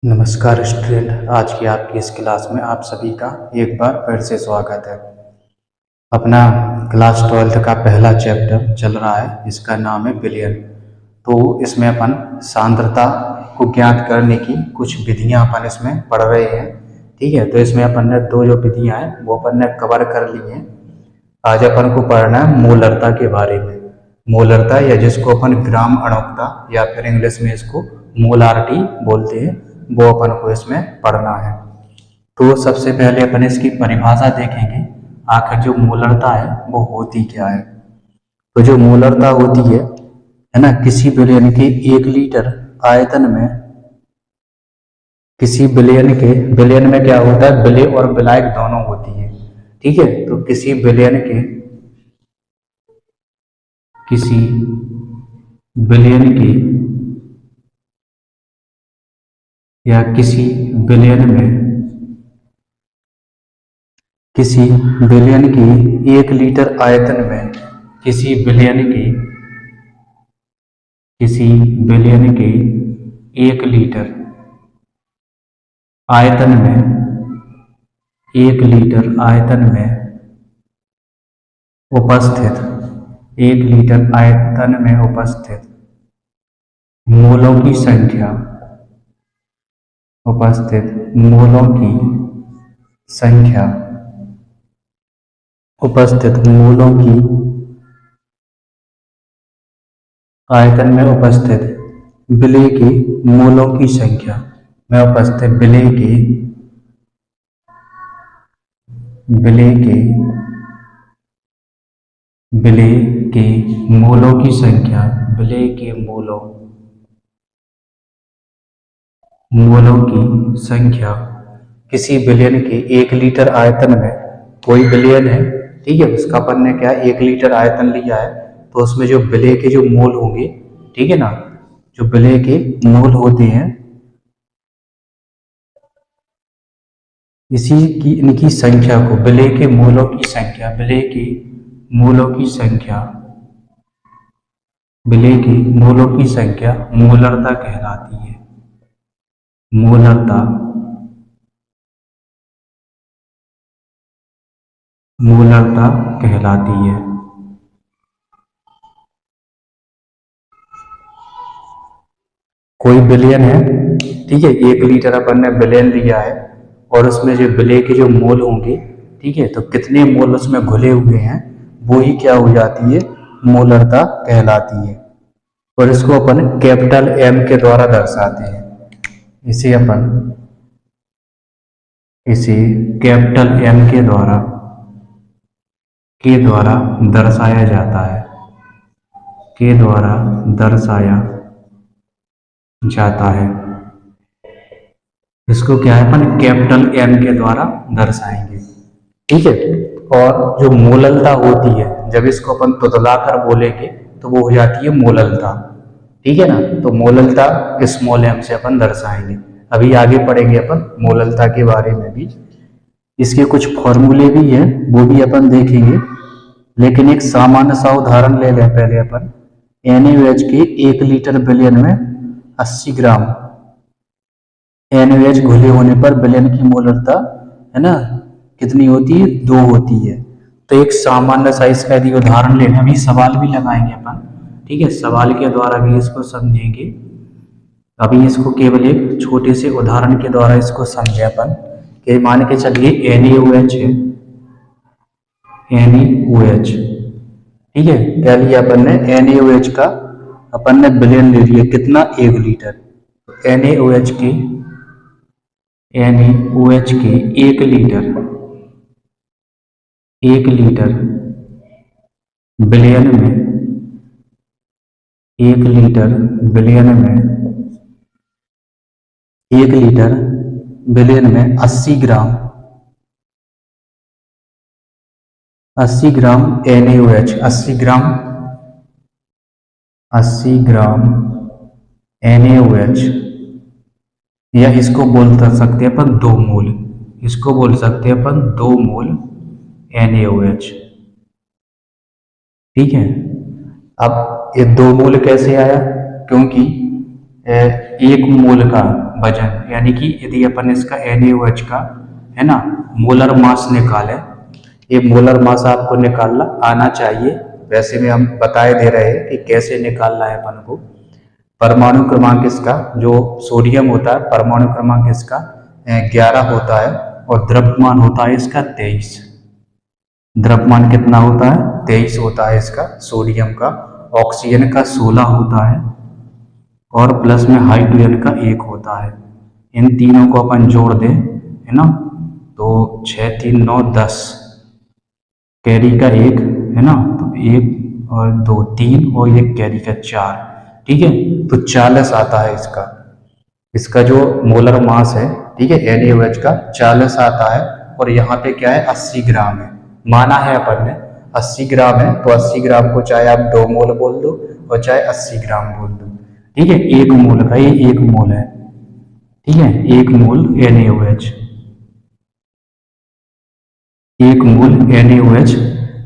नमस्कार स्टूडेंट, आज की आपकी इस क्लास में आप सभी का एक बार फिर से स्वागत है। अपना क्लास 12th का पहला चैप्टर चल रहा है, इसका नाम है बिलियन। तो इसमें अपन सांद्रता को ज्ञात करने की कुछ विधियां अपन इसमें पढ़ रहे हैं। ठीक है, तो इसमें अपन ने दो जो विधियां हैं वो अपन ने कवर कर ली हैं। आज अपन को पढ़ना है मोलरता के बारे में। मोलरता या जिसको अपन ग्राम अणुकता या फिर इंग्लिश में इसको मोलारिटी बोलते हैं, वो अपन को इसमें पढ़ना है। तो सबसे पहले अपन इसकी परिभाषा देखेंगे, आखिर जो मोलरता है वो होती क्या है। तो जो मोलरता होती है ना, किसी बिलियन के 1 लीटर आयतन में, किसी बिलियन में क्या होता है, विलय और विलायक दोनों होती है। ठीक है, तो किसी बिलियन की या किसी बिलियन की 1 लीटर आयतन में, किसी बिलियन की 1 लीटर आयतन में, 1 लीटर आयतन में उपस्थित 1 लीटर आयतन में उपस्थित मोलों की संख्या, आयतन में उपस्थित विलय की मोलों की संख्या में उपस्थित विलय के मोलों की संख्या, किसी बिलियन के 1 लीटर आयतन में, कोई बिलियन है, ठीक है, उसका अपन ने क्या 1 लीटर आयतन लिया है, तो उसमें जो विलय के जो मोल होंगे, ठीक है ना, जो विलय के मोल होते हैं, इनकी संख्या को, विलय के मोलों की संख्या मोलरता कहलाती है। मोलरता कहलाती है। कोई बिलियन है, ठीक है, 1 लीटर अपन ने बिलियन लिया है, और उसमें जो विलय के जो मोल होंगे, ठीक है, तो कितने मोल उसमें घुले हुए हैं, वो ही क्या हो जाती है, मोलरता कहलाती है। और इसको अपन कैपिटल एम के द्वारा दर्शाते हैं। इसे कैपिटल एम के द्वारा दर्शाया जाता है। इसको क्या है, अपन कैपिटल एम के द्वारा दर्शाएंगे। ठीक है, और जो मोललता होती है, जब इसको अपन तुतलाकर बोलेंगे तो वो हो जाती है मोललता। ठीक है ना, तो मोललता स्मॉल एम से अपन दर्शाएंगे। अभी आगे पढ़ेंगे अपन मोललता के बारे में भी। इसके कुछ फॉर्मूले भी हैं, वो भी अपन देखेंगे, लेकिन एक सामान्य सा उदाहरण ले लें पहले अपन। NaOH के 1 लीटर बिलियन में 80 ग्राम NaOH घुले होने पर बिलियन की मोलरता, है ना, कितनी होती है, 2 होती है। तो एक सामान्य साइज का यदि उदाहरण लेना, अभी सवाल भी लगाएंगे अपन, ठीक है, सवाल के द्वारा भी इसको समझेंगे। अभी इसको केवल एक छोटे से उदाहरण के द्वारा इसको समझे अपन, कि मान के चलिए NaOH है, NaOH, ठीक है, क्या लिया अपन ने, NaOH का अपन ने बिलियन ले लिया, कितना, 1 लीटर। NaOH के 1 लीटर बिलियन में, 1 लीटर बिलियन में 80 ग्राम NaOH, 80 ग्राम NaOH, या इसको बोल सकते हैं अपन 2 मोल, NaOH। ठीक है, अब ये 2 मोल कैसे आया, क्योंकि 1 मोल का वजन, यानी कि यदि अपन इसका NaOH का है ना मोलर मास निकाले, ये मोलर मास आपको निकालना आना चाहिए। वैसे में हम बताए दे रहे हैं कि कैसे निकालना है अपन को। परमाणु क्रमांक इसका जो सोडियम होता है, परमाणु क्रमांक इसका 11 होता है और द्रव्यमान होता है इसका 23। द्रव्यमान कितना होता है? 23 होता है इसका सोडियम का। ऑक्सीजन का 16 होता है और प्लस में हाइड्रोजन का 1 होता है। इन तीनों को अपन जोड़ दें, है ना, तो 6 3 9 10, कैरी का 1 है ना, तो 1 और 2 3 और ये कैरी का 4, ठीक है, तो 40 आता है इसका। इसका जो मोलर मास है, ठीक है, NaOH का 40 आता है और यहाँ पे क्या है 80 ग्राम है। माना है अपन ने 80 ग्राम है, तो 80 ग्राम को चाहे आप 2 मोल बोल दो और चाहे 80 ग्राम बोल दो, ठीक है। 1 मोल का ये 1 मोल है, ठीक है, 1 मोल NaOH। 1 मोल NaOH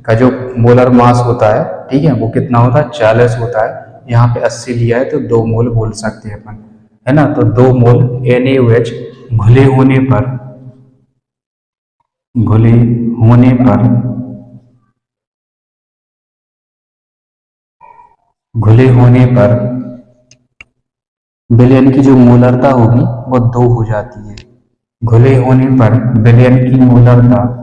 का जो मोलर मास होता है, ठीक है, वो कितना होता है? 40 होता है। यहाँ पे 80 लिया है तो 2 मोल बोल सकते हैं अपन, है ना। तो 2 मोल NaOH घुले होने पर विलयन की जो मोलरता होगी वो 2 हो जाती है। घुले होने पर विलयन की मोलरता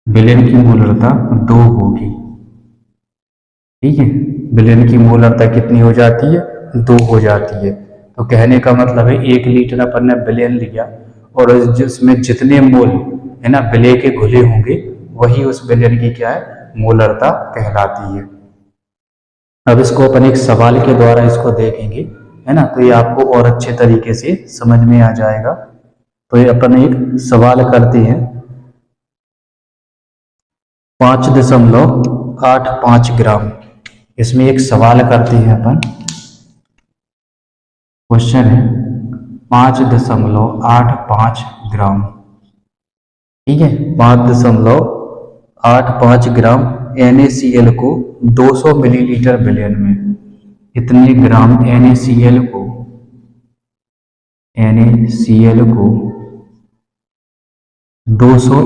विलयन की मोलरता 2 होगी, ठीक है। विलयन की मोलरता कितनी हो जाती है? 2 हो जाती है। तो कहने का मतलब है 1 लीटर अपन ने विलयन लिया और जिसमें जितने मोल है ना विलय के घुले होंगे वही उस विलयन की क्या है? मोलरता कहलाती है। अब इसको अपन एक सवाल के द्वारा इसको देखेंगे, है ना, तो ये आपको और अच्छे तरीके से समझ में आ जाएगा। तो ये अपन एक सवाल करते हैं। 5.85 ग्राम, इसमें एक सवाल करते हैं अपन। क्वेश्चन है 5.85 ग्राम, ठीक है। 5.85 ग्राम NaCl को 200 मिलीलीटर विलयन में, इतने ग्राम NaCl को 200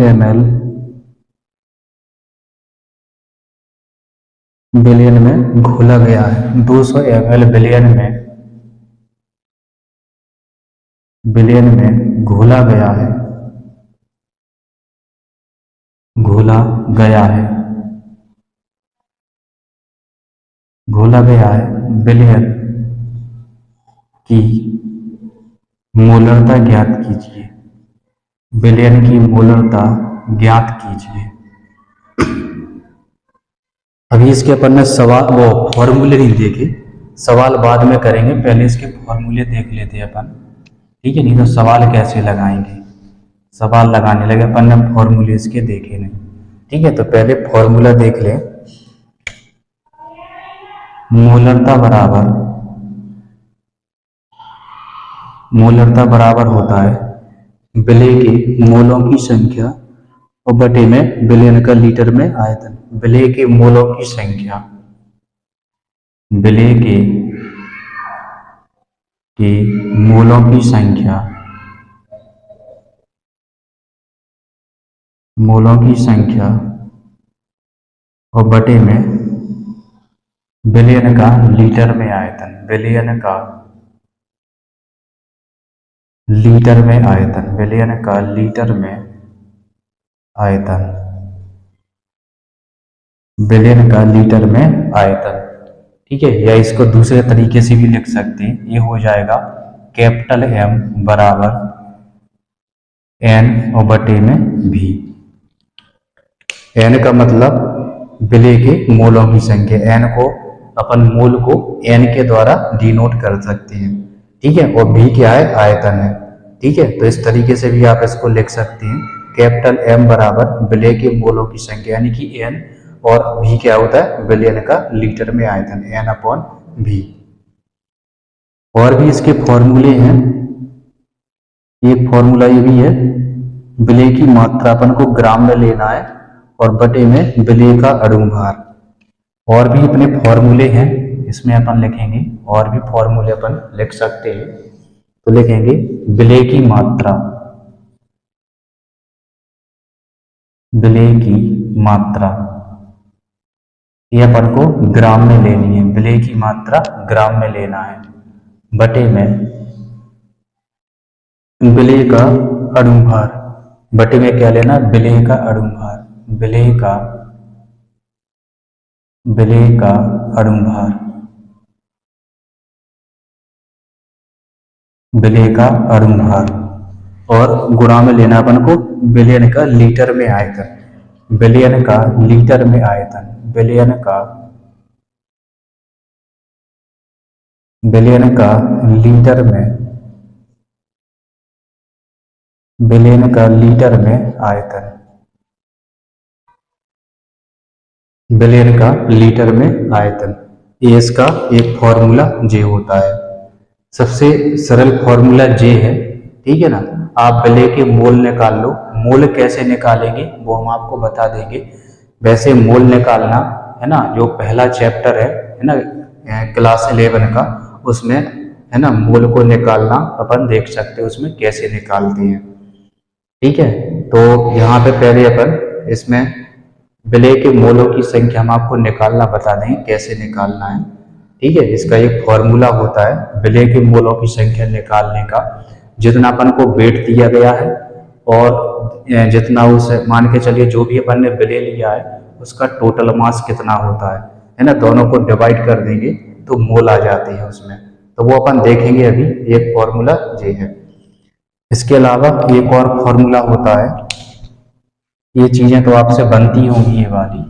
ml विलयन में घोला गया है। 200 ml विलयन में घोला गया है विलयन की मोलरता ज्ञात कीजिए। विलयन की मोलरता ज्ञात कीजिए। अभी इसके अपन ने सवाल वो फॉर्मूले नहीं देखे, सवाल बाद में करेंगे, पहले इसके फॉर्मूले देख लेते हैं अपन, ठीक है। नहीं तो सवाल कैसे लगाएंगे, सवाल लगाने लगे अपन ने फॉर्मूले इसके देखे नहीं, ठीक है। तो पहले फॉर्मूला देख लें। मोलरता बराबर होता है विलय के मोलों की संख्या और बटे में विलयन का लीटर में आयतन। विलय के मोलों की संख्या, विलय के मोलों की संख्या और बटे में विलयन का लीटर में आयतन। विलयन का लीटर में आयतन, ठीक है। या इसको दूसरे तरीके से भी लिख सकते हैं, ये हो जाएगा कैपिटल M बराबर N और बटे में V। N का मतलब विलय के मोलों की संख्या, N को अपन मोल को N के द्वारा डिनोट कर सकते हैं, ठीक है। और V क्या है? आयतन है, ठीक है। तो इस तरीके से भी आप इसको लिख सकते हैं, कैपिटल M बराबर विलय के मोलों की संख्या यानी कि N, और V क्या होता है? विलयन का लीटर में आयतन, N/V। और भी इसके फॉर्मूले हैं, एक फॉर्मूला ये भी है, विलेय की मात्रा अपन को ग्राम में लेना है और बटे में विलेय का अणु भार। और भी अपने फॉर्मूले हैं, इसमें अपन लिखेंगे, और भी फॉर्मूले अपन लिख सकते हैं। तो लिखेंगे विलेय की मात्रा, विलेय की मात्रा ये अपन को ग्राम में लेनी है, विलेय की मात्रा ग्राम में लेना है, बटे में विलेय का अणु भार, बटे में क्या लेना, विलेय का अणु भार, विलेय का अणु भार, विलेय का अणु भार। और गुणा में लेना अपन को विलयन का लीटर में आयतन, विलयन का लीटर में आयतन, विलयन का लीटर में, विलयन का लीटर में आयतन, विलयन का लीटर में आयतन। ये इसका एक फॉर्मूला जे होता है। सबसे सरल फॉर्मूला जे है, ठीक है ना। आप विलेय के मोल निकाल लो, मोल कैसे निकालेंगे वो हम आपको बता देंगे। वैसे मोल निकालना है ना, जो पहला चैप्टर है ना क्लास 11 का, उसमें है ना मोल को निकालना अपन देख सकते हैं, उसमें कैसे निकालते हैं, ठीक है। तो यहाँ पे पहले अपन इसमें विलेय के मोलों की संख्या हम आपको निकालना बता देंगे कैसे निकालना है, ठीक है। इसका एक फॉर्मूला होता है विलेय के मोलों की संख्या निकालने का। जितना अपन को वेट दिया गया है और जितना उसे मान के चलिए जो भी अपन ने विलेय लिया है उसका टोटल मास कितना होता है ना, दोनों को डिवाइड कर देंगे तो मोल आ जाते हैं उसमें। तो वो अपन देखेंगे अभी, एक फॉर्मूला ये है। इसके अलावा एक और फॉर्मूला होता है, ये चीजें तो आपसे बनती होंगी ये वाली।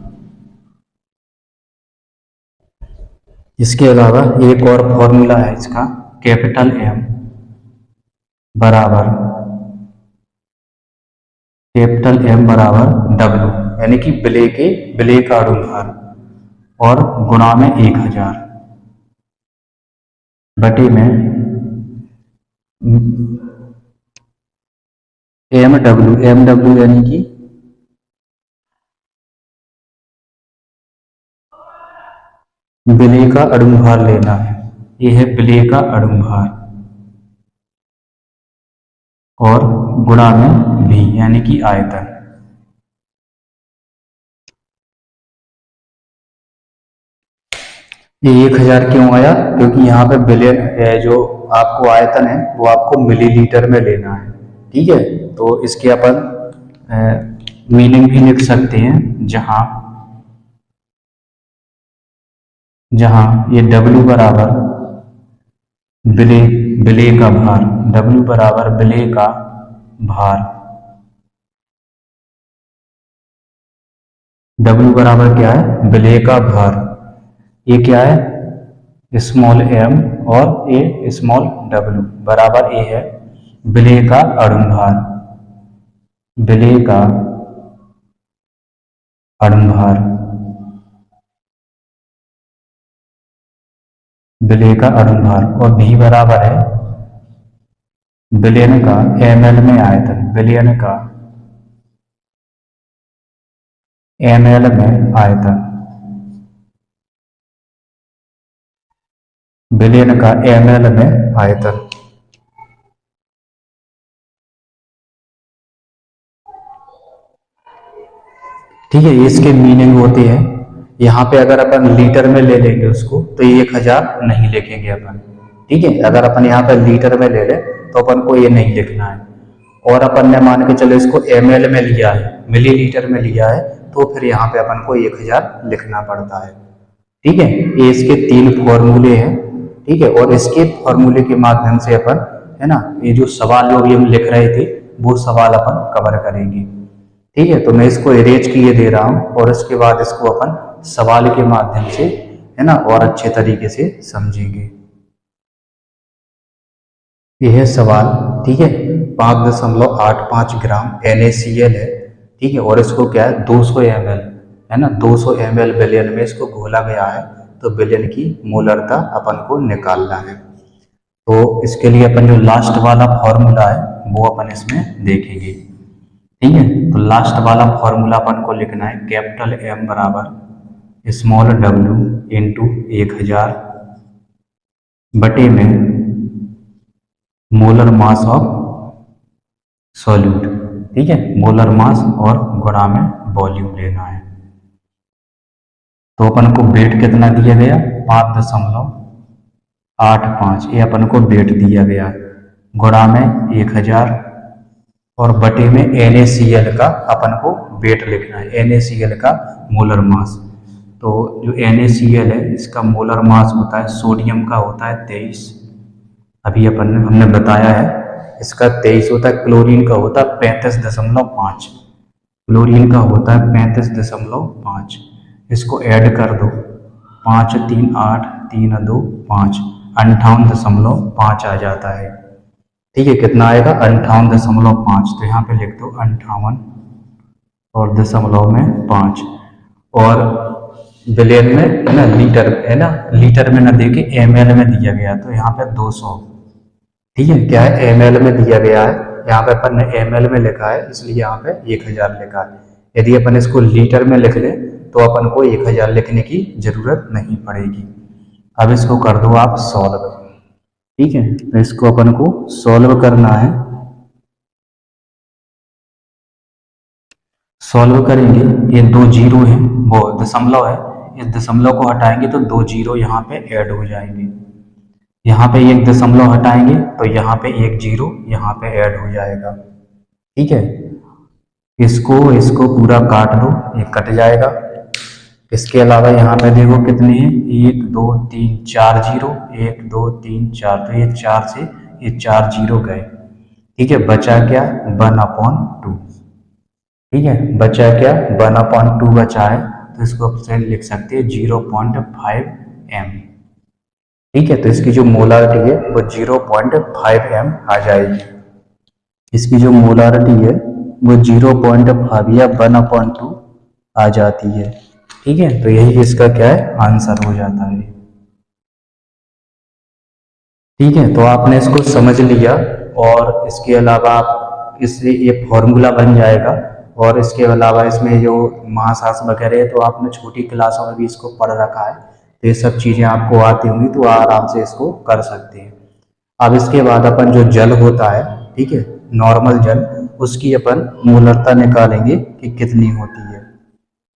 इसके अलावा एक और फॉर्मूला है इसका, कैपिटल M बराबर W, यानी कि विलेय का अणु भार, और गुणा में 1000 बटे में MW यानी कि विलेय का अणु भार लेना है। यह है विलेय का अणु भार, और गुणा में V यानी कि आयतन। ये 1000 क्यों आया, क्योंकि यहाँ पे विलेय जो आपको आयतन है वो आपको मिलीलीटर में लेना है, ठीक है। तो इसके अपन मीनिंग भी लिख सकते हैं, जहां ये W बराबर विलेय का भार, W बराबर विलेय का भार, W बराबर क्या है, विलेय का भार। ये क्या है, स्मॉल m, और ये स्मॉल w बराबर ये है विलेय का अणु भार, विलेय का अणु भार, विलेय का अणु भार। और V बराबर है विलयन का ml में आयतन, विलयन का ml में आयतन, विलयन का ml में आयतन। ठीक है, इसके मीनिंग होते हैं। यहाँ पे अगर अपन लीटर में ले लेंगे उसको तो ये 1000 नहीं लिखेंगे अपन, ठीक है। अगर अपन यहाँ पे लीटर में ले ले तो अपन को ये नहीं लिखना है। और अपन ने मान के चलो इसको ml में लिया है, मिलीलीटर में लिया है, तो फिर यहाँ पे अपन को 1000 लिखना पड़ता है, ठीक है। ये इसके 3 फॉर्मूले हैं, ठीक है। और इसके फॉर्मूले के माध्यम से अपन है ना ये जो सवाल जो भी हम लिख रहे थे वो सवाल अपन कवर करेंगे, ठीक है। तो मैं इसको इरेज किए दे रहा हूँ और इसके बाद इसको अपन सवाल के माध्यम से है ना और अच्छे तरीके से समझेंगे। यह है सवाल, ठीक है। 5.85 ग्राम NaCl है, ठीक है। और इसको क्या है 200 ml है ना, 200 ml विलयन में इसको घोला गया है, तो विलयन की मोलरता अपन को निकालना है। तो इसके लिए अपन जो लास्ट वाला फॉर्मूला है वो अपन इसमें देखेंगे। ठीक है, तो लास्ट वाला फॉर्मूला अपन को लिखना है, कैपिटल एम बराबर स्मॉल डब्ल्यू इंटू 1000 बटे में मोलर मास ऑफ सॉल्यूट। ठीक है, मोलर मास और गुणा में वॉल्यूम लेना है। तो अपन को वेट कितना दिया गया, 5.85, ये अपन को वेट दिया गया, गुणा में 1000 और बटे में NaCl का अपन को वेट लिखना है, NaCl का मोलर मास। तो जो NaCl है इसका मोलर मास होता है, सोडियम का होता है 23, अभी हमने बताया है, इसका 23 होता है। क्लोरीन का होता है 35.5, क्लोरीन का होता है 35.5। इसको ऐड कर दो, 5 3 8 3 2 5, 58.5 आ जाता है। ठीक है, कितना आएगा, 58.5। तो यहाँ पे लिख दो 58 और दशमलव में 5, और बिलियन में है ना, लीटर है ना, लीटर में ना देके ml में दिया गया, तो यहाँ पे 200। ठीक है, क्या है, ml में दिया गया है, यहाँ पे अपन ने ml में लिखा है, इसलिए यहाँ पे 1000 लिखा है। यदि अपन इसको लीटर में लिख ले तो अपन को 1000 लिखने की जरूरत नहीं पड़ेगी। अब इसको कर दो आप सॉल्व। ठीक है, तो इसको अपन को सॉल्व करना है। सॉल्व करेंगे, ये 2 जीरो है, वो दशमलव है, इस दशमलव को हटाएंगे तो 2 जीरो यहाँ पे ऐड हो जाएंगे। यहाँ पे 1 दशमलव हटाएंगे तो यहाँ पे 1 जीरो यहाँ पे ऐड हो जाएगा। ठीक है, इसको पूरा काट दो, ये कट जाएगा। इसके अलावा यहाँ पे देखो कितने हैं, 1 2 3 4 जीरो, 1 2 3 4, तो ये 4 से ये 4 जीरो गए। ठीक है, बचा क्या, 1/2। ठीक है, बचा क्या, 1/2 बचा है, तो इसको आप लिख सकते हैं 0.5 m। ठीक है, तो इसकी जो मोलारिटी है वो 0.5 m आ जाएगी। इसकी जो मोलारिटी है वो 0.5 या 1/2 आ जाती है। ठीक है, तो यही इसका क्या है, आंसर हो जाता है। ठीक है, तो आपने इसको समझ लिया, और इसके अलावा आप इससे ये फॉर्मूला बन जाएगा, और इसके अलावा इसमें जो मास आस वगैरह है तो आपने छोटी क्लासों में भी इसको पढ़ रखा है, तो ये सब चीज़ें आपको आती होंगी, तो आराम से इसको कर सकते हैं। अब इसके बाद अपन जो जल होता है, ठीक है, नॉर्मल जल, उसकी अपन मोलरता निकालेंगे कि कितनी होती है।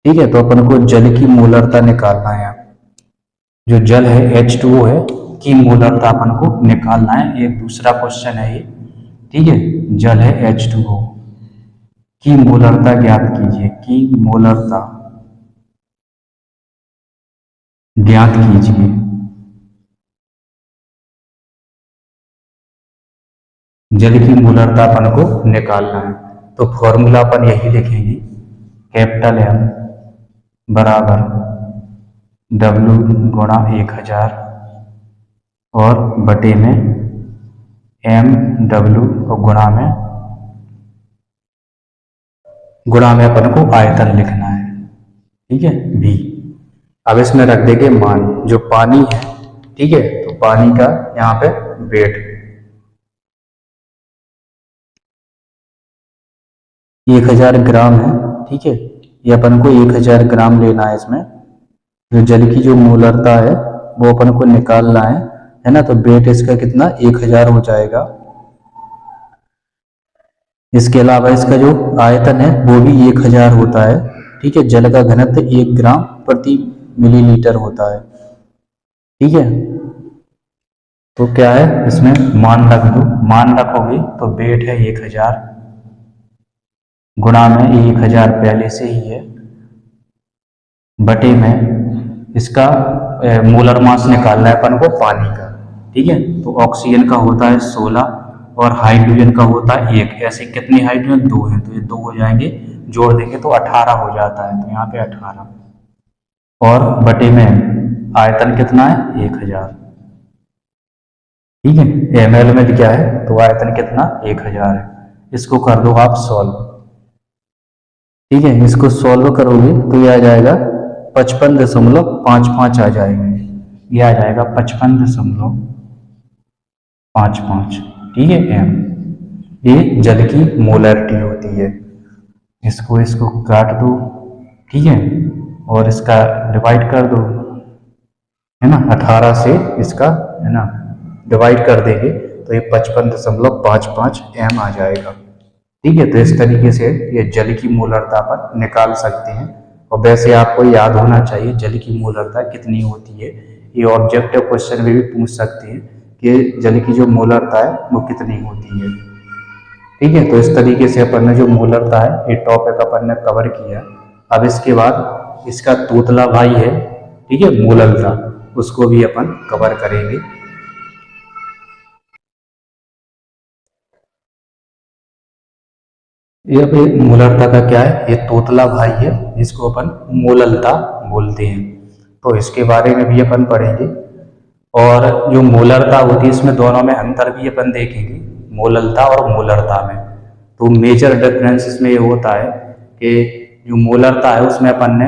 ठीक है, तो अपन को जल की मोलरता निकालना है। जो जल है H2O है की मोलरता अपन को निकालना है, एक दूसरा क्वेश्चन है ये। ठीक है, जल है H2O की मोलरता ज्ञात कीजिए, की मोलरता ज्ञात कीजिए। जल की मोलरता अपन को निकालना है, तो फॉर्मूला अपन यही लिखेंगे, कैपिटल M बराबर W गुणा 1000 और बटे में MW और गुणा में अपन को आयतन लिखना है। ठीक है, V। अब इसमें रख देंगे मान, जो पानी है। ठीक है, तो पानी का यहाँ पे वेट 1000 ग्राम है। ठीक है, ये अपन को 1000 ग्राम लेना है। इसमें जो जल की जो मोलरता है वो अपन को निकालना है ना, तो वेट इसका कितना, 1000 हो जाएगा। इसके अलावा इसका जो आयतन है वो भी 1000 होता है। ठीक है, जल का घनत्व 1 ग्राम प्रति मिलीलीटर होता है। ठीक है, तो क्या है, इसमें मान रख दो, मान रखोगे तो वेट है 1000 गुणा में 1000 पहले से ही है, बटे में इसका मोलर मास निकालना है अपन को पानी का। ठीक है, तो ऑक्सीजन का होता है 16 और हाइड्रोजन का होता है 1। ऐसे कितने हाइड्रोजन, 2 हैं, तो ये 2 हो जाएंगे, जोड़ देंगे तो 18 हो जाता है, तो यहाँ पे 18 और बटे में आयतन कितना है, 1000। ठीक है, ml में क्या है, तो आयतन कितना, 1000 है। इसको कर दो आप सॉल्व। ठीक है, इसको सॉल्व करोगे तो ये आ जाएगा 55.55 आ जाएगा, ये आ जाएगा 55.55। ठीक है, m। ये जल की मोलैरिटी होती है। इसको काट दो, ठीक है, और इसका डिवाइड कर दो, है ना, 18 से इसका, है ना, डिवाइड कर देंगे तो ये 55.55 m आ जाएगा। ठीक है, तो इस तरीके से ये जल की मोलरता पर निकाल सकते हैं। और वैसे आपको याद होना चाहिए जल की मोलरता कितनी होती है, ये ऑब्जेक्टिव क्वेश्चन में भी पूछ सकते हैं कि जल की जो मोलरता है वो कितनी होती है। ठीक है, तो इस तरीके से अपन ने जो मोलरता है ये टॉपिक अपन ने कवर किया। अब इसके बाद इसका तोतला भाई है, ठीक है, मोललता, उसको भी अपन कवर करेंगे। ये अपनी मोलरता का क्या है, ये तोतला भाई है जिसको अपन मोललता बोलते हैं, तो इसके बारे में भी अपन पढ़ेंगे। और जो मोलरता होती है इसमें दोनों में अंतर भी अपन देखेंगे, मोललता और मोलरता में। तो मेजर डिफरेंस इसमें ये होता है कि जो मोलरता है उसमें अपन ने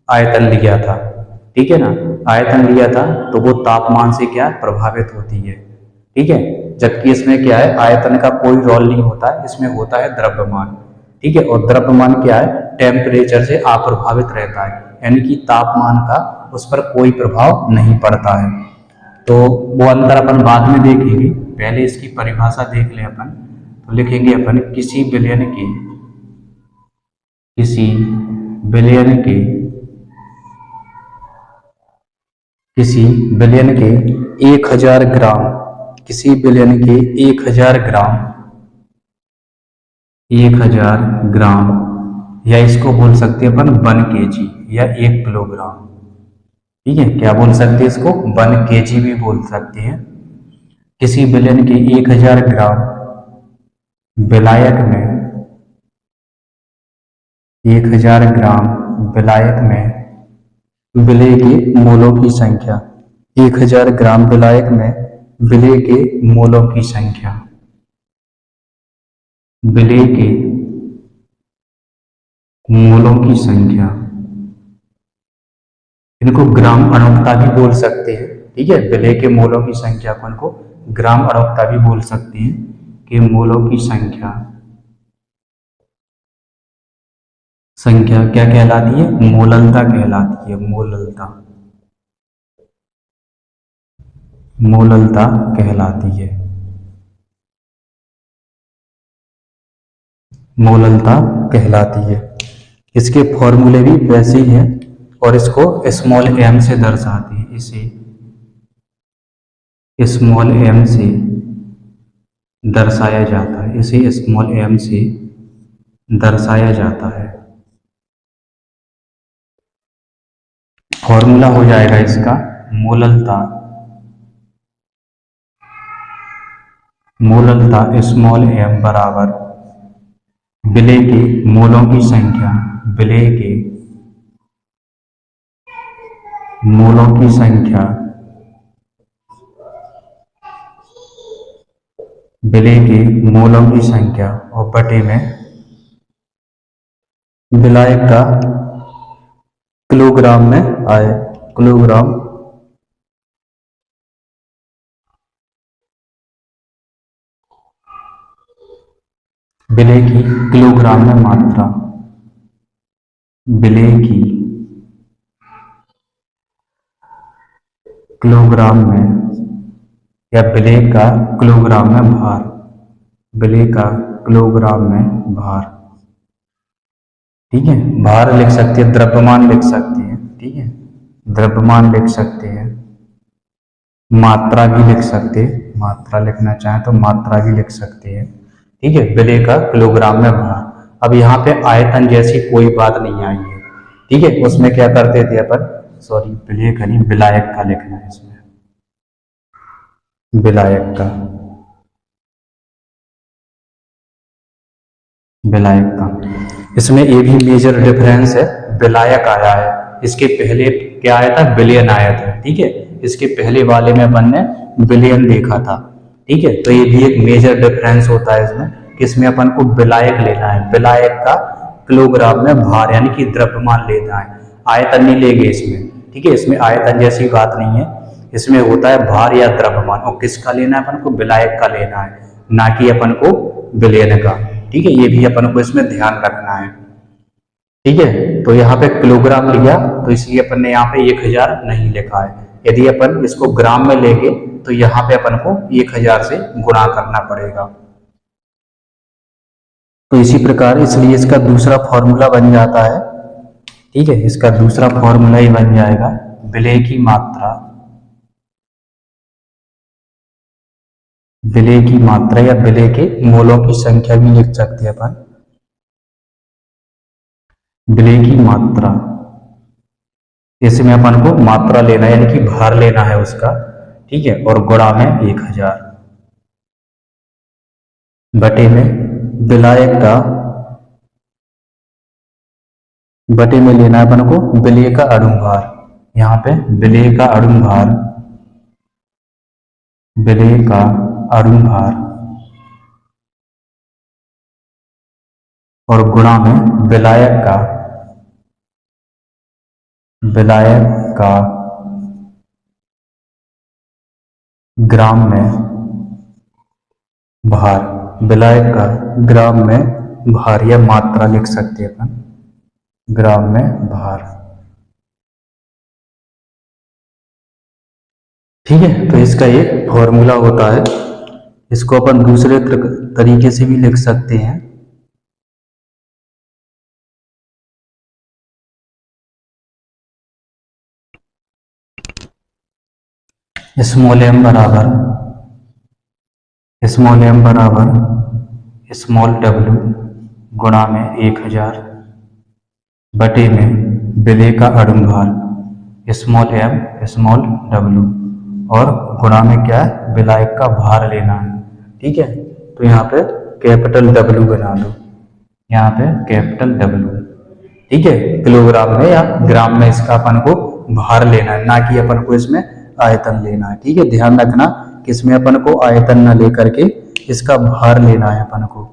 आयतन लिया था, ठीक है ना, आयतन लिया था तो वो तापमान से क्या प्रभावित होती है, ठीक है, जबकि इसमें क्या है, आयतन का कोई रोल नहीं होता है, इसमें होता है द्रव्यमान। ठीक है, और द्रव्यमान क्या है, टेम्परेचर से अप्रभावित रहता है, यानी कि तापमान का उस पर कोई प्रभाव नहीं पड़ता है। तो वो अंतर अपन बाद में देखेंगे, पहले इसकी परिभाषा देख लें अपन। तो लिखेंगे अपन किसी बिलियन के 1000 ग्राम, किसी बिलियन के 1000 ग्राम, या इसको बोल सकते हैं अपन 1 kg या 1 किलोग्राम। ठीक है, क्या बोल सकते हैं इसको, 1 kg भी बोल सकते हैं। किसी बिलियन के 1000 ग्राम विलायक में, 1000 ग्राम विलायक में विलेय के मोलों की संख्या, 1000 ग्राम विलायक में विलेय के मोलों की संख्या, विलेय के मोलों की संख्या, इनको ग्राम अणुकता भी बोल सकते हैं। ठीक है, विलेय के मोलों की संख्या अपन को ग्राम अणुकता भी बोल सकते हैं कि मोलों की संख्या क्या कहलाती है, मोललता कहलाती है, मोललता कहलाती है, मोललता कहलाती है। इसके फॉर्मूले भी वैसे ही हैं और इसको स्मॉल m से दर्शाते हैं, इसे स्मॉल m से दर्शाया जाता है, इसे स्मॉल m से दर्शाया जाता है। फॉर्मूला हो जाएगा इसका, मोललता स्मॉल m बराबर विलेय के मोलों की संख्या, विलेय के मोलों की संख्या, विलेय के मोलों की संख्या और बटे में विलायक का किलोग्राम में आए, किलोग्राम, विलेय की किलोग्राम में मात्रा, विलेय की किलोग्राम में, या विलेय का किलोग्राम में भार, विलेय का किलोग्राम में भार। ठीक है, भार लिख सकते हैं, द्रव्यमान लिख सकते हैं, ठीक है, द्रव्यमान लिख सकते हैं, मात्रा भी लिख सकते हैं, मात्रा लिखना चाहें तो मात्रा भी लिख सकते हैं। ठीक है, विलेय का किलोग्राम में भार। अब यहाँ पे आयतन जैसी कोई बात नहीं आई है, ठीक है, उसमें क्या करते थे अपन, सॉरी विलेय का नहीं, विलायक का लिखना है इसमें, विलायक का, विलायक का। इसमें ये भी मेजर डिफरेंस है, विलायक आया है, इसके पहले क्या आया था, बिलियन आया था। ठीक है, इसके पहले वाले में अपन ने बिलियन देखा था। ठीक है, तो ये भी एक मेजर डिफरेंस होता है इसमें, किसमें अपन को विलायक लेना है, विलायक का किलोग्राम में भार यानी कि द्रव्यमान लेना है, आयतन नहीं लेंगे इसमें। ठीक है, इसमें आयतन जैसी बात नहीं है, इसमें होता है भार या द्रव्यमान, और किसका लेना है अपन को, विलायक का लेना है, ना कि अपन को बिलियन का। ठीक है, ये भी अपन को इसमें ध्यान रखना है। ठीक है, तो यहाँ पे किलोग्राम लिया तो इसलिए अपन ने यहाँ पे 1000 नहीं लिखा है। यदि अपन इसको ग्राम में लेंगे तो यहाँ पे अपन को 1000 से गुणा करना पड़ेगा। तो इसी प्रकार इसलिए इसका दूसरा फॉर्मूला बन जाता है। ठीक है, इसका दूसरा फॉर्मूला ही बन जाएगा विलेय की मात्रा, विलेय की मात्रा या विलेय के मोलों की संख्या भी लिख सकते हैं अपन। विलेय की मात्रा, इसमें अपन को मात्रा लेना है यानी कि भार लेना है उसका। ठीक है, और गुणा में 1000 बटे में विलायक का, बटे में लेना है अपन को विलेय का अणुभार। यहाँ पे विलेय का अणुभार, विलेय का अणुभार और गुणा में विलायक का, विलायक का ग्राम में भार, विलायक का ग्राम में भार या मात्रा लिख सकते हैं अपन, ग्राम में भार। ठीक है, तो इसका ये फॉर्मूला होता है। इसको अपन दूसरे तरीके से भी लिख सकते हैं। स्मॉल m बराबर स्मॉल w गुणा में 1000 बटे में विलेय का अणुभार स्मॉल m स्मॉल w और गुणा में क्या है, विलायक का भार लेना है। ठीक है, तो यहाँ पे कैपिटल W बना दो, यहाँ पे कैपिटल W। ठीक है, किलोग्राम में या ग्राम में इसका अपन को भार लेना है, ना कि अपन को इसमें आयतन लेना है। ठीक है, ध्यान रखना कि इसमें अपन को आयतन न लेकर के इसका भार लेना है अपन को।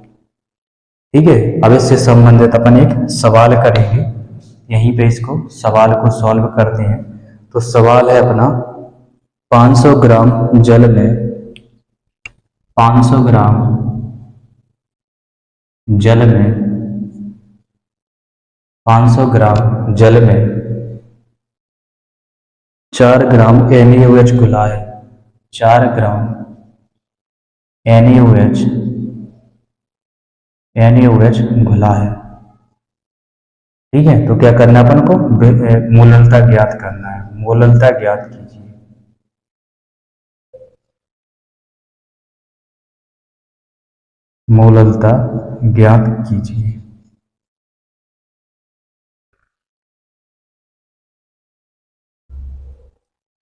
ठीक है, अब इससे संबंधित अपन एक सवाल करेंगे, यहीं पे इसको सवाल को सॉल्व करते हैं। तो सवाल है अपना 500 ग्राम जल में, 500 ग्राम जल में, 500 ग्राम जल में 4 ग्राम NaOH घुला है, 4 ग्राम NaOH घुला है। ठीक है, तो क्या करना है अपन को, मोललता ज्ञात करना है। मोललता ज्ञात कीजिए। मोललता ज्ञात कीजिए।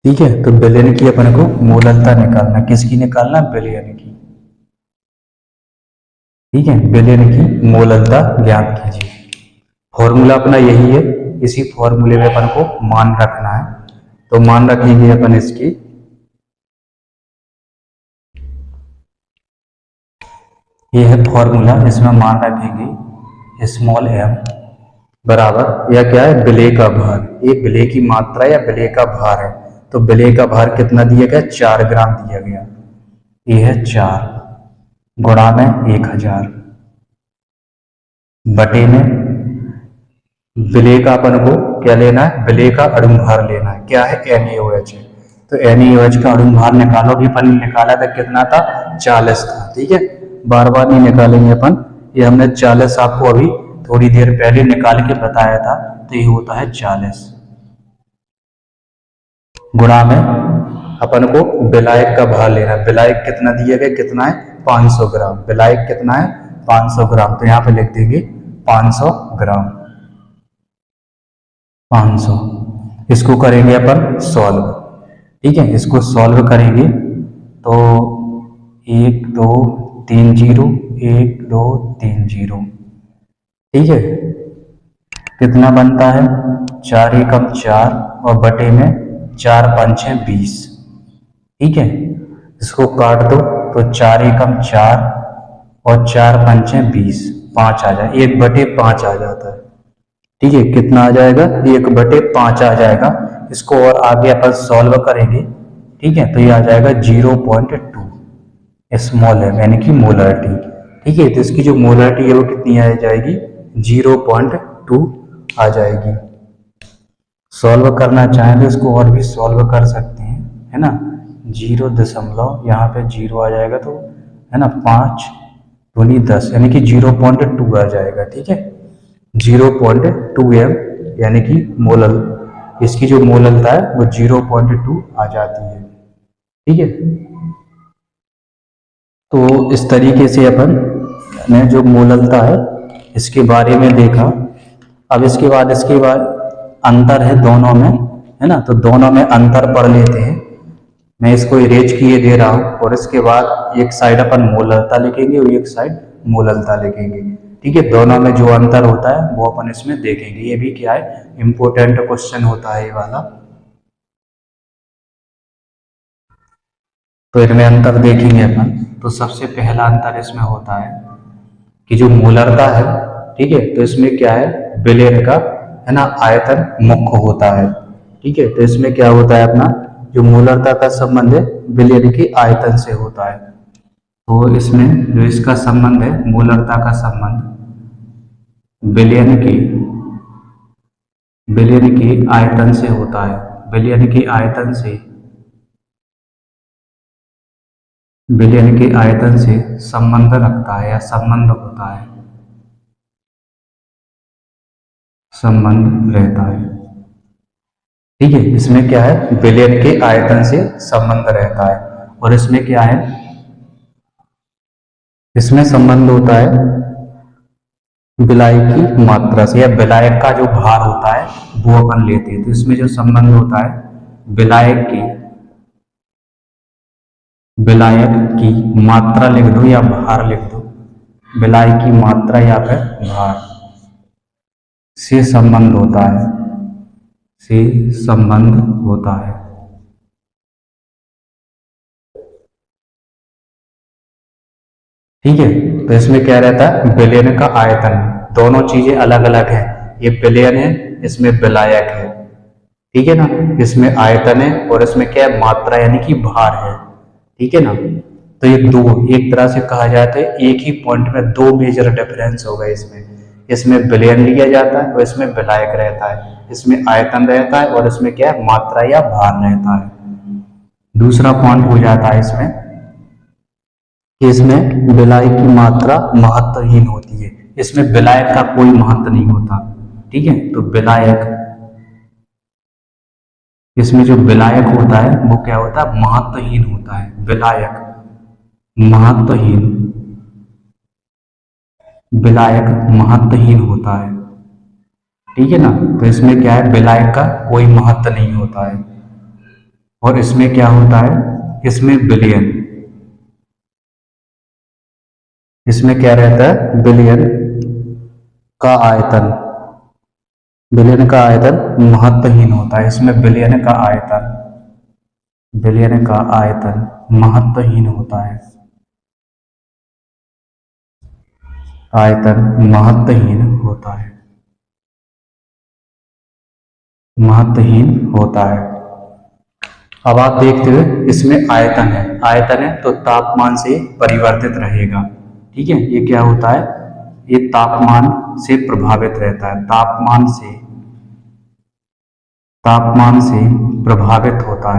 ठीक है, तो विलयन की अपन को मोललता निकालना, किसकी निकालना, विलयन की। ठीक है, विलयन की मोललता ज्ञात कीजिए। फॉर्मूला अपना यही है, इसी फॉर्मूले में अपन को मान रखना है। तो मान रखेंगे अपन इसकी, ये है फॉर्मूला, इसमें मान रखेंगे स्मॉल m बराबर, या क्या है, विलेय का भार। ये विलेय की मात्रा या विलेय का भार है। तो विलेय का भार कितना दिया गया, 4 ग्राम दिया गया। ये है 4 गुणा में 1000 बटे में विलेय का अपन को क्या लेना है, विलेय का अणुभार लेना है। क्या है, NaOH है। तो NaOH का अणुभार निकालोगे, अपन निकाला था कितना था, 40 था। ठीक है, बार बार नहीं निकालेंगे अपन, ये हमने 40 आपको अभी थोड़ी देर पहले निकाल के बताया था। तो ये होता है 40 गुणा में अपन को विलायक का भार लेना है। विलायक कितना दिया गया, कितना है, 500 ग्राम। विलायक कितना है, 500 ग्राम। तो यहाँ पे लिख देंगे 500 ग्राम, 500। इसको करेंगे अपन सॉल्व। ठीक है, इसको सॉल्व करेंगे तो 1 2 3 0 1 2 3 0। ठीक है, कितना बनता है, 4 एकम 4 और बटे में 4 5 20। ठीक है, इसको काट दो तो 4 एकम 4 और 4 5 20, 5 आ जाए, 1/5 आ जाता है। ठीक है, कितना आ जाएगा, 1/5 आ जाएगा। इसको और आगे अपन सॉल्व करेंगे। ठीक है, तो ये आ जाएगा 0.2 स्मॉल m यानी कि मोलरिटी। ठीक है। तो इसकी जो मोलरिटी है वो कितनी आ जाएगी, 0.2 आ जाएगी। सॉल्व करना चाहें तो इसको और भी सॉल्व कर सकते हैं, है ना। 0 दशमलव यहाँ पे 0 आ जाएगा तो, है ना, 5 दूनी 10 यानी कि 0.2 आ जाएगा। ठीक है, 0.2 m यानी कि मोलल, इसकी जो मोललता है वो 0.2 आ जाती है। ठीक है, तो इस तरीके से अपन ने जो मोललता है इसके बारे में देखा। अब इसके बाद अंतर है दोनों में, है ना, तो दोनों में अंतर पढ़ लेते हैं। मैं इसको इरेज किए दे रहा हूँ और इसके बाद एक साइड अपन मोललता लिखेंगे और एक साइड मोललता लिखेंगे। ठीक है, दोनों में जो अंतर होता है वो अपन इसमें देखेंगे। ये भी क्या है, इंपॉर्टेंट क्वेश्चन होता है ये वाला। तो इनमें अंतर देखेंगे अपन। तो सबसे पहला अंतर इसमें होता है कि जो मोलरता है, ठीक है, तो इसमें क्या है, विलयन का, है ना, आयतन मुख्य होता है। ठीक है, तो इसमें क्या होता है, अपना जो मोलरता का संबंध है विलयन के आयतन से होता है। तो इसमें जो इसका संबंध है, मोलरता का संबंध विलयन के आयतन से होता है। विलयन के आयतन से संबंध रखता है या संबंध होता है, संबंध रहता है। ठीक है, इसमें क्या है, विलयन के आयतन से संबंध रहता है। और इसमें क्या है, इसमें संबंध होता है विलायक की मात्रा से, या विलायक का जो भार होता है वो अपन लेते हैं। तो इसमें जो संबंध होता है विलायक की मात्रा लिख दो या भार लिख दो, विलायक की मात्रा या फिर भार से संबंध होता है, ठीक है। तो इसमें क्या रहता है, विलयन का आयतन, दोनों चीजें अलग अलग है। ये विलयन है, इसमें विलायक है। ठीक है ना, इसमें आयतन है और इसमें क्या है, मात्रा यानी कि भार है। ठीक है ना, तो ये दो एक तरह से कहा जाता है, एक ही पॉइंट में दो मेजर डिफरेंस होगा। इसमें विलयन लिया जाता है और इसमें विलायक रहता है। इसमें आयतन रहता है और इसमें क्या है, मात्रा या भार रहता है। दूसरा पॉइंट हो जाता है इसमें कि इसमें विलायक की मात्रा महत्वहीन होती है। इसमें विलायक का कोई महत्व नहीं होता। ठीक है, तो इसमें जो विलायक होता है वो क्या होता है, महत्वहीन होता है। विलायक महत्वहीन होता है। ठीक है ना, तो इसमें क्या है, विलायक का कोई महत्व नहीं होता है। और इसमें क्या होता है, इसमें क्या रहता है, विलयन का आयतन महत्वहीन होता है। इसमें विलयन का आयतन महत्वहीन होता है, महत्वहीन होता है। अब आप देखते हुए इसमें आयतन है तो तापमान से परिवर्तित रहेगा। ठीक है, ये क्या होता है, ये तापमान से प्रभावित रहता है, तापमान से प्रभावित होता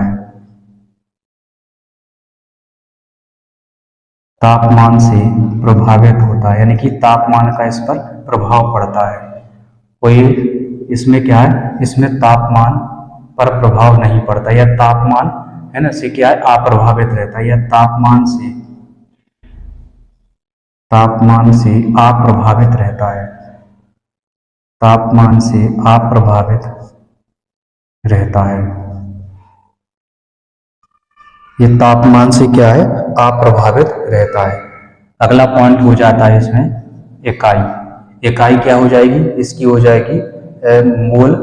है, यानी कि तापमान का इस पर प्रभाव पड़ता है। कोई इसमें क्या है, इसमें तापमान पर प्रभाव नहीं पड़ता, या तापमान, है ना, से क्या है, अप्रभावित रहता है, या तापमान से अप्रभावित रहता है, ये तापमान से क्या है, अप्रभावित रहता है। अगला पॉइंट हो जाता है इसमें इकाई क्या हो जाएगी, इसकी हो जाएगी मोल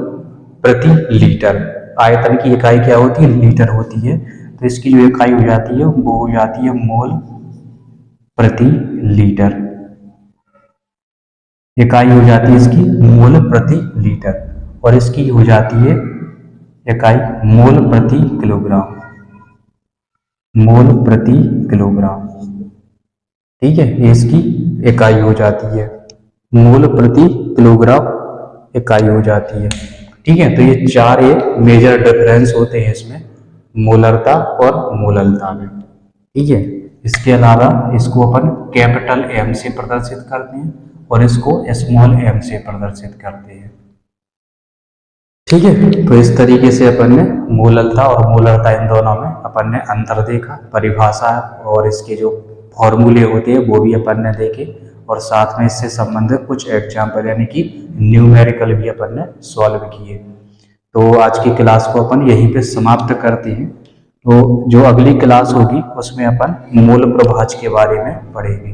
प्रति लीटर। आयतन की इकाई क्या होती है, लीटर होती है। तो इसकी जो इकाई हो जाती है वो हो जाती है मोल प्रति लीटर। इकाई हो जाती है इसकी मोल प्रति लीटर, और इसकी हो जाती है इकाई मोल प्रति किलोग्राम। ठीक है, ये इसकी इकाई हो जाती है, मोल प्रति किलोग्राम इकाई हो जाती है। ठीक है, तो ये 4 मेजर डिफरेंस होते हैं इसमें, मोलरता और मोललता में। ठीक है, इसके अलावा इसको अपन कैपिटल एम से प्रदर्शित करते हैं और इसको स्मॉल एम से प्रदर्शित करते हैं। ठीक है, तो इस तरीके से अपन ने मोललता और मोलरता इन दोनों में अपन ने अंतर देखा, परिभाषा और इसके जो फॉर्मूले होते हैं वो भी अपन ने देखे, और साथ में इससे संबंधित कुछ एग्जाम्पल यानी कि न्यूमेरिकल भी अपन ने सॉल्व किए। तो आज की क्लास को अपन यहीं पे समाप्त करते हैं। तो जो अगली क्लास होगी उसमें अपन मोल प्रभाज के बारे में पढ़ेंगे।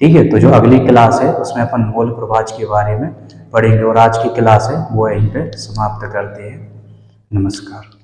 ठीक है, तो जो अगली क्लास है उसमें अपन मोल प्रभाज के बारे में पढ़ेंगे, और आज की क्लास है वो यहीं पे समाप्त करते हैं। नमस्कार।